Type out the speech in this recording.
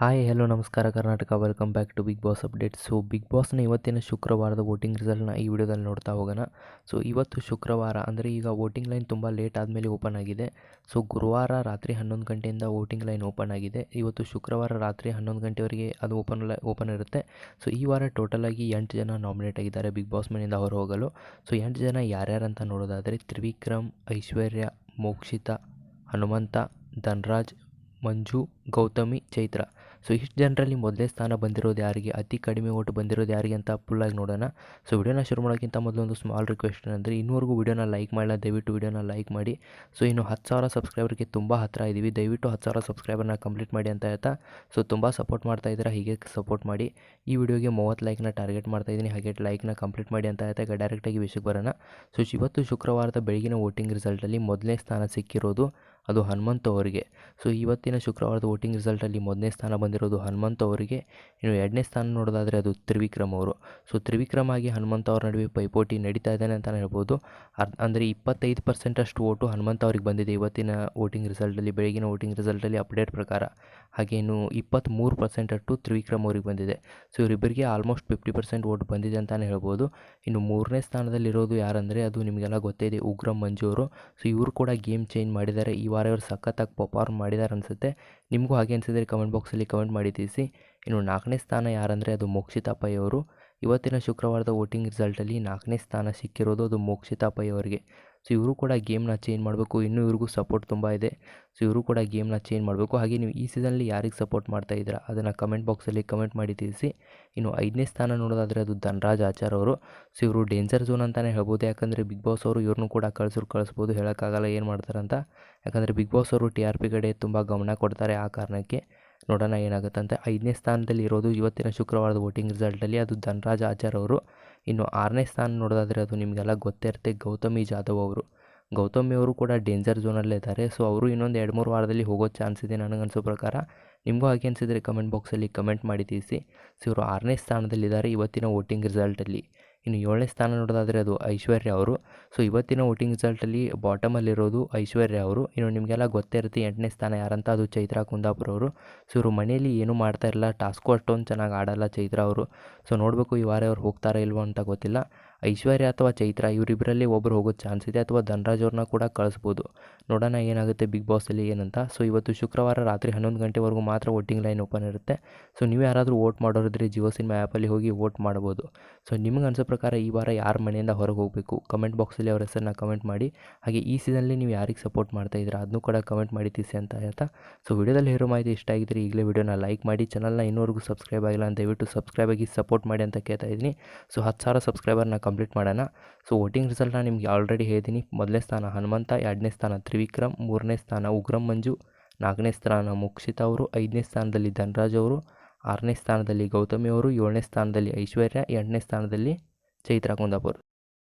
Hi hello ನಮಸ್ಕಾರ Karnataka, welcome back to Bigg Boss updates. So Bigg ಬಾಸ್ನ ಇವತ್ತಿನ ಶುಕ್ರವಾರದ ವೋಟಿಂಗ್ ರಿಸಲ್ಟ್ನ ಈ ವಿಡಿಯೋದಲ್ಲಿ ನೋಡ್ತಾ ಹೋಗೋಣ. ಸೊ ಇವತ್ತು ಶುಕ್ರವಾರ ಅಂದರೆ ಈಗ ವೋಟಿಂಗ್ ಲೈನ್ ತುಂಬ ಲೇಟ್ ಆದಮೇಲೆ ಓಪನ್ ಆಗಿದೆ. ಸೊ ಗುರುವಾರ ರಾತ್ರಿ 11 ಗಂಟೆಯಿಂದ ವೋಟಿಂಗ್ ಲೈನ್ ಓಪನ್ ಆಗಿದೆ. ಇವತ್ತು ಶುಕ್ರವಾರ ರಾತ್ರಿ 11 ಗಂಟೆವರೆಗೆ ಅದು ಓಪನ್ ಇರುತ್ತೆ. ಸೊ ಈ ವಾರ ಟೋಟಲಾಗಿ 8 ಜನ ನಾಮಿನೇಟ್ ಆಗಿದ್ದಾರೆ ಬಿಗ್ ಬಾಸ್ ಮನೆಯಿಂದ ಹೊರ ಹೋಗಲು. ಸೊ 8 ಜನ ಯಾರ್ಯಾರಂತ ನೋಡೋದಾದರೆ ತ್ರಿವಿಕ್ರಮ್, ಐಶ್ವರ್ಯ, ಮೋಕ್ಷಿತಾ, ಹನುಮಂತ, ಧನ್ರಾಜ್, ಮಂಜು, ಗೌತಮಿ, ಚೈತ್ರ. ಸೊ ಇಷ್ಟು ಜನರಲ್ಲಿ ಮೊದಲೇ ಸ್ಥಾನ ಬಂದಿರೋದು ಯಾರಿಗೆ, ಅತಿ ಕಡಿಮೆ ಓಟು ಬಂದಿರೋದು ಯಾರಿಗೆ ಅಂತ ಫುಲ್ಲಾಗಿ ನೋಡೋಣ. ಸೊ ವಿಡಿಯೋನ ಶುರು ಮಾಡೋಕ್ಕಿಂತ ಮೊದಲು ಒಂದು ಸ್ಮಾಲ್ ರಿಕ್ವೆಸ್ಟ್ ಏನಂದರೆ, ಇನ್ನೂವರೆಗೂ ವಿಡಿಯೋನ ಲೈಕ್ ಮಾಡಿಲ್ಲ, ದಯವಿಟ್ಟು ವಿಡಿಯೋನ ಲೈಕ್ ಮಾಡಿ. ಸೊ ಇನ್ನು 10,000 ಸಬ್ಸ್ಕ್ರೈಬರ್ಗೆ ತುಂಬ ಹತ್ತಿರ ಇದ್ದೀವಿ. ದಯವಿಟ್ಟು 10,000 ಸಬ್ಸ್ಕ್ರೈಬರ್ನ ಕಂಪ್ಲೀಟ್ ಮಾಡಿ ಅಂತ ಹೇಳ್ತಾ, ಸೊ ತುಂಬ ಸಪೋರ್ಟ್ ಮಾಡ್ತಾ ಇದ್ದೀರಾ, ಹೀಗೆ ಸಪೋರ್ಟ್ ಮಾಡಿ. ಈ ವಿಡಿಯೋಗೆ 30 ಲೈಕ್ನ ಟಾರ್ಗೆಟ್ ಮಾಡ್ತಾ ಇದ್ದೀನಿ, ಹಾಗೆ ಲೈಕ್ನ ಕಂಪ್ಲೀಟ್ ಮಾಡಿ ಅಂತ ಹೇಳ್ತಾ ಈಗ ಡೈರೆಕ್ಟಾಗಿ ವಿಷಯಕ್ಕೆ ಬರೋಣ. ಸೊ ಇವತ್ತು ಶುಕ್ರವಾರದ ಬೆಳಗಿನ ವೋಟಿಂಗ್ ರಿಸಲ್ಟಲ್ಲಿ ಮೊದಲನೇ ಸ್ಥಾನ ಸಿಕ್ಕಿರೋದು ಅದು ಹನುಮಂತ್ ಅವರಿಗೆ. ಸೊ ಇವತ್ತಿನ ಶುಕ್ರವಾರದ ವೋಟಿಂಗ್ ರಿಸಲ್ಟಲ್ಲಿ ಮೊದಲನೇ ಸ್ಥಾನ ಬಂದಿರೋದು ಹನುಮಂತ್ ಅವರಿಗೆ. ಇನ್ನು ಎರಡನೇ ಸ್ಥಾನ ನೋಡೋದಾದರೆ ಅದು ತ್ರಿವಿಕ್ರಮ್ ಅವರು. ಸೊ ತ್ರಿವಿಕ್ರಮ್ ಆಗಿ ಹನುಮಂತ್ ಅವ್ರ ನಡುವೆ ಪೈಪೋಟಿ ನಡೀತಾ ಇದ್ದಾನೆ ಅಂತಲೇ ಹೇಳ್ಬೋದು. ಅಂದರೆ 25% ಅಷ್ಟು ಓಟು ಹನುಮಂತ್ ಅವ್ರಿಗೆ ಬಂದಿದೆ ಇವತ್ತಿನ ವೋಟಿಂಗ್ ರಿಸಲ್ಟಲ್ಲಿ, ಬೆಳಗಿನ ವೋಟಿಂಗ್ ರಿಸಲ್ಟಲ್ಲಿ ಅಪ್ಡೇಟ್ ಪ್ರಕಾರ. ಹಾಗೆ ಇನ್ನು 23% ಅಷ್ಟು ತ್ರಿವಿಕ್ರಮ್ ಅವ್ರಿಗೆ ಬಂದಿದೆ. ಸೊ ಇವರಿಬ್ಬರಿಗೆ ಆಲ್ಮೋಸ್ಟ್ 50% ಓಟ್ ಬಂದಿದೆ ಅಂತಲೇ ಹೇಳ್ಬೋದು. ಇನ್ನು ಮೂರನೇ ಸ್ಥಾನದಲ್ಲಿರೋದು ಯಾರಂದರೆ ಅದು ನಿಮಗೆಲ್ಲ ಗೊತ್ತೇ ಇದೆ, ಉಗ್ರಂ ಮಂಜು ಅವರು. ಸೊ ಇವರು ಕೂಡ ಗೇಮ್ ಚೇಂಜ್ ಮಾಡಿದ್ದಾರೆ. ಈ ವಾರ ಇವರು ಸಖತ್ತಾಗಿ ಪರ್ಫಾರ್ಮ್ ಮಾಡಿದ್ದಾರೆ ಅನಿಸುತ್ತೆ. ನಿಮಗೂ ಹಾಗೆ ಅನಿಸಿದರೆ ಕಮೆಂಟ್ ಬಾಕ್ಸಲ್ಲಿ ಕಮೆಂಟ್ ಮಾಡಿ ತಿಳಿಸಿ. ಇನ್ನು 4ನೇ ಸ್ಥಾನ ಯಾರಂದರೆ ಅದು ಮೋಕ್ಷಿತಾ ಪೈ ಅವರು. ಇವತ್ತಿನ ಶುಕ್ರವಾರದ ವೋಟಿಂಗ್ ರಿಸಲ್ಟಲ್ಲಿ 4ನೇ ಸ್ಥಾನ ಸಿಕ್ಕಿರೋದು ಅದು ಮೋಕ್ಷಿತಾ ಪೈ ಅವರಿಗೆ. ಸೊ ಇವರು ಕೂಡ ಗೇಮ್ನ ಚೇಂಜ್ ಮಾಡಬೇಕು, ಇನ್ನೂ ಇವ್ರಿಗೂ ಸಪೋರ್ಟ್ ತುಂಬ ಇದೆ. ಸೊ ಇವರು ಕೂಡ ಗೇಮ್ನ ಚೇಂಜ್ ಮಾಡಬೇಕು. ಹಾಗೆ ನೀವು ಈ ಸೀಸನಲ್ಲಿ ಯಾರಿಗೆ ಸಪೋರ್ಟ್ ಮಾಡ್ತಾ ಇದ್ದೀರಾ ಅದನ್ನು ಕಮೆಂಟ್ ಬಾಕ್ಸಲ್ಲಿ ಕಮೆಂಟ್ ಮಾಡಿ ತಿಳಿಸಿ. ಇನ್ನು 5ನೇ ಸ್ಥಾನ ನೋಡೋದಾದರೆ ಅದು ಧನ್ರಾಜ್ ಆಚಾರ್ ಅವರು. ಸೊ ಇವರು ಡೇಂಜರ್ ಝೋನ್ ಅಂತಲೇ ಹೇಳ್ಬೋದು, ಯಾಕಂದರೆ ಬಿಗ್ ಬಾಸ್ ಅವರು ಇವ್ರನ್ನೂ ಕೂಡ ಕಳಿಸ್ಬೋದು, ಹೇಳೋಕ್ಕಾಗಲ್ಲ ಏನು ಮಾಡ್ತಾರಂತ. ಯಾಕಂದರೆ ಬಿಗ್ ಬಾಸ್ ಅವರು TRP ಕಡೆ ತುಂಬ ಗಮನ ಕೊಡ್ತಾರೆ, ಆ ಕಾರಣಕ್ಕೆ ನೋಡೋಣ ಏನಾಗುತ್ತಂತೆ. 5ನೇ ಸ್ಥಾನದಲ್ಲಿ ಇರೋದು ಇವತ್ತಿನ ಶುಕ್ರವಾರದ ವೋಟಿಂಗ್ ರಿಸಲ್ಟಲ್ಲಿ ಅದು ಧನ್ರಾಜ್ ಆಚಾರ್ ಅವರು. ಇನ್ನು 6ನೇ ಸ್ಥಾನ ನೋಡೋದಾದರೆ ಅದು ನಿಮಗೆಲ್ಲ ಗೊತ್ತೇ ಇರುತ್ತೆ, ಗೌತಮಿ ಜಾಧವ್ ಅವರು. ಗೌತಮಿ ಅವರು ಕೂಡ ಡೇಂಜರ್ ಝೋನಲ್ಲೇ ಇದ್ದಾರೆ. ಸೊ ಅವರು ಇನ್ನೊಂದು 2-3 ವಾರದಲ್ಲಿ ಹೋಗೋ ಚಾನ್ಸ್ ಇದೆ ನನಗನ್ಸೋ ಪ್ರಕಾರ. ನಿಮಗೂ ಹಾಗೆ ಅನಿಸಿದರೆ ಕಮೆಂಟ್ ಬಾಕ್ಸಲ್ಲಿ ಕಮೆಂಟ್ ಮಾಡಿ ತಿಳಿಸಿ. ಸೊ ಇವರು 6ನೇ ಸ್ಥಾನದಲ್ಲಿದ್ದಾರೆ ಇವತ್ತಿನ ವೋಟಿಂಗ್ ರಿಸಲ್ಟಲ್ಲಿ. ಇನ್ನು 7ನೇ ಸ್ಥಾನ ನೋಡೋದಾದರೆ ಅದು ಐಶ್ವರ್ಯ ಅವರು. ಸೊ ಇವತ್ತಿನ ವೋಟಿಂಗ್ ರಿಸಲ್ಟಲ್ಲಿ ಬಾಟಮಲ್ಲಿರೋದು ಐಶ್ವರ್ಯ ಅವರು. ಇನ್ನು ನಿಮಗೆಲ್ಲ ಗೊತ್ತೇ ಇರುತ್ತೆ 8ನೇ ಸ್ಥಾನ ಯಾರಂತ, ಅದು ಚೈತ್ರಾ ಕುಂದಾಪುರ ಅವರು. ಸೊ ಇವರು ಮನೆಯಲ್ಲಿ ಏನೂ ಮಾಡ್ತಾ ಇರಲ್ಲ, ಟಾಸ್ಕು ಅಷ್ಟೊಂದು ಚೆನ್ನಾಗಿ ಆಡಲ್ಲ ಚೈತ್ರಾ ಅವರು. ಸೊ ನೋಡಬೇಕು ಈ ವಾರ ಅವ್ರು ಹೋಗ್ತಾರಾ ಇಲ್ವೋ ಅಂತ ಗೊತ್ತಿಲ್ಲ. ಐಶ್ವರ್ಯ ಅಥವಾ ಚೈತ್ರ ಇವರಿಬ್ಬರಲ್ಲಿ ಒಬ್ಬರು ಹೋಗೋ ಚಾನ್ಸ್ ಇದೆ, ಅಥವಾ ಧನ್ರಾಜ್ ಅವ್ರನ್ನ ಕೂಡ ಕಳಿಸ್ಬೋದು. ನೋಡೋಣ ಏನಾಗುತ್ತೆ ಬಿಗ್ ಬಾಸಲ್ಲಿ ಏನಂತ. ಸೊ ಇವತ್ತು ಶುಕ್ರವಾರ ರಾತ್ರಿ 11 ಗಂಟೆವರೆಗೂ ಮಾತ್ರ ವೋಟಿಂಗ್ ಲೈನ್ ಓಪನ್ ಇರುತ್ತೆ. ಸೊ ನೀವು ಯಾರಾದರೂ ವೋಟ್ ಮಾಡೋರಿದ್ರೆ ಜಿಯೋ ಸಿನಿಮಾ ಆ್ಯಪಲ್ಲಿ ಹೋಗಿ ವೋಟ್ ಮಾಡ್ಬೋದು. ಸೊ ನಿಮಗೆ ಅನಿಸೋ ಪ್ರಕಾರ ಈ ವಾರ ಯಾರ ಮನೆಯಿಂದ ಹೊರಗೆ ಹೋಗಬೇಕು, ಕಮೆಂಟ್ ಬಾಕ್ಸಲ್ಲಿ ಅವ್ರ ಹೆಸರನ್ನ ಕಮೆಂಟ್ ಮಾಡಿ. ಹಾಗೆ ಈ ಸೀಸನಲ್ಲಿ ನೀವು ಯಾರಿಗೆ ಸಪೋರ್ಟ್ ಮಾಡ್ತಾ ಇದ್ದೀರಾ ಅದನ್ನು ಕೂಡ ಕಮೆಂಟ್ ಮಾಡಿ ತಿಳಿಸಿ ಅಂತ ಹೇಳ್ತಾ, ಸೊ ವಿಡಿಯೋದಲ್ಲಿ ಇರೋ ಮಾಹಿತಿ ಇಷ್ಟ ಆಗಿದ್ದರೆ ಈಗಲೇ ವಿಡಿಯೋನ ಲೈಕ್ ಮಾಡಿ, ಚಾನಲ್ನ ಇನ್ನೂವರೆಗೂ ಸಬ್ಸ್ಕ್ರೈಬ್ ಆಗಿಲ್ಲ ಅಂತ ದಯವಿಟ್ಟು ಸಬ್ಸ್ಕ್ರೈಬ್ ಆಗಿ ಸಪೋರ್ಟ್ ಮಾಡಿ ಅಂತ ಕೇಳ್ತಾ ಇದ್ದೀನಿ. ಸೊ 10,000 ಸಬ್ಸ್ಕ್ರೈಬರ್ನ ಕಂಪ್ಲೀಟ್ ಮಾಡೋಣ. ಸೊ ವೋಟಿಂಗ್ ರಿಸಲ್ಟ್ನ ನಿಮ್ಗೆ ಆಲ್ರೆಡಿ ಹೇಳಿದ್ದೀನಿ. ಮೊದಲನೇ ಸ್ಥಾನ ಹನುಮಂತ, 2ನೇ ಸ್ಥಾನ ತ್ರಿವಿಕ್ರಮ್, 3ನೇ ಸ್ಥಾನ ಉಗ್ರಂ ಮಂಜು, 4ನೇ ಸ್ಥಾನ ಮೋಕ್ಷಿತಾ ಅವರು, 5ನೇ ಸ್ಥಾನದಲ್ಲಿ ಧನ್ರಾಜ್ ಅವರು, 6ನೇ ಸ್ಥಾನದಲ್ಲಿ ಗೌತಮಿ ಅವರು, 7ನೇ ಸ್ಥಾನದಲ್ಲಿ ಐಶ್ವರ್ಯ, 8ನೇ ಸ್ಥಾನದಲ್ಲಿ ಚೈತ್ರಾ ಕುಂದಾಪುರ್.